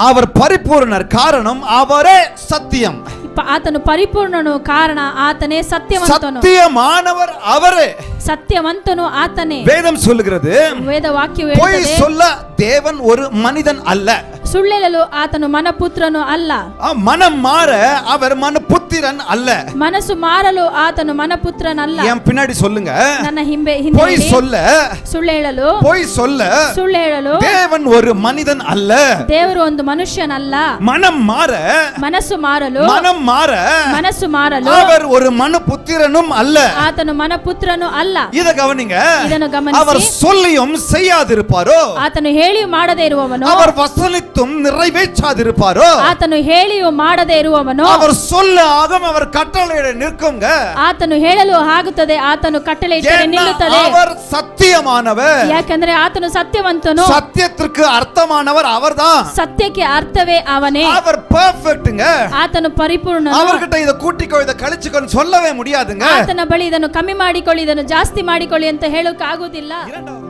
அவர் பரிபூர்ணர், காரணம் அவரே சத்தியம். ಆತನು ಪರಿಪೂರ್ಣನು, ಕಾರಣ ಆತನೇ ಸತ್ಯವಂತನು. சத்தியமானவர் அவரே, சத்தியವಂತನು ಆತನೇ. வேதம் சொல்லுகிறது, ವೇದ ವಾಕ್ಯವು பொய் ಹೇಳುತ್ತದೆ, சொல்ல தேவன் ஒரு மனிதன் அல்ல, ಸುಳ್ಳೇಳಲು ಆತನು ಮನಪುತ್ರನು ಅಲ್ಲ, மனம் மாற அவர் மனபுத்திரன் அல்ல, ಮನಸ್ಸು ಮಾರಲು ಆತನು ಮನಪುತ್ರನಲ್ಲ. என் பின்னாடி சொல்லுங்க, ನನ್ನ ಹಿಂದೆ பொய் சொல்ல, ಸುಳ್ಳೇಳಲು பொய் சொல்ல ಸುಳ್ಳೇಳಲು தேவன் ஒரு மனிதன் அல்ல, ದೇವರು ಒಂದು ಮನುಷ್ಯನಲ್ಲ. மனம் மாற, ಮನಸ್ಸು ಮಾರಲು மனம் மாற ಮನಸ್ಸು ಮಾರಲು அவர் ஒரு மனுபுத்திரனும் அல்ல. ಆತನು ಮನಪುತ್ರನು ಅಲ್ಲ. இத கவனிங்க, ಇದನ್ನು அவர் ಗಮನಿಸಿ, சொல்லியும் செய்யாதிருப்பாரோ, ಆತನು ಹೇಳಿಯೂ ಮಾಡದೇ ಇರುವವನು, அவர் வசனித்தும் நிறைவேற்றாதிருப்பாரோ, ಆತನು ಹೇಳಿಯೂ ಮಾಡದೇ ಇರುವವನು, அவர் சொல்ல ஆகும், அவர் கட்டளையிட நிற்குங்க. ಆತನು ಹೇಳಲು ಆಗುತ್ತದೆ, ಆತನು ಕಟ್ಟಳೆ ಇಟ್ಟರೆ ஏன்னா ನಿಲ್ಲುತ್ತದೆ. அவர் சத்தியமானவர், ಯಾಕಂದ್ರೆ ಆತನು ಸತ್ಯವಂತನು, சத்தியத்திற்கு அர்த்தமானவர் அவர்தான், ಸತ್ಯಕ್ಕೆ ಅರ್ಥವೇ ಅವನೇ. அவர் பெர்ஃபெக்ட்ங்க. ಆತನು ಪರಿಪೂರ್ಣನು. அவர்கிட்ட இத கூட்டிக்கோ இத கழிச்சுக்கோன்னு சொல்லவே முடியாதுங்க. ಆತನ ಬಳಿ ಇದನ್ನು ಕಮ್ಮಿ ಮಾಡಿಕೊಳ್ಳಿ, ಇದನ್ನು ಜಾಸ್ತಿ ಮಾಡಿಕೊಳ್ಳಿ ಅಂತ ಹೇಳೋಕೆ ಆಗುವುದಿಲ್ಲ. இரண்டாவது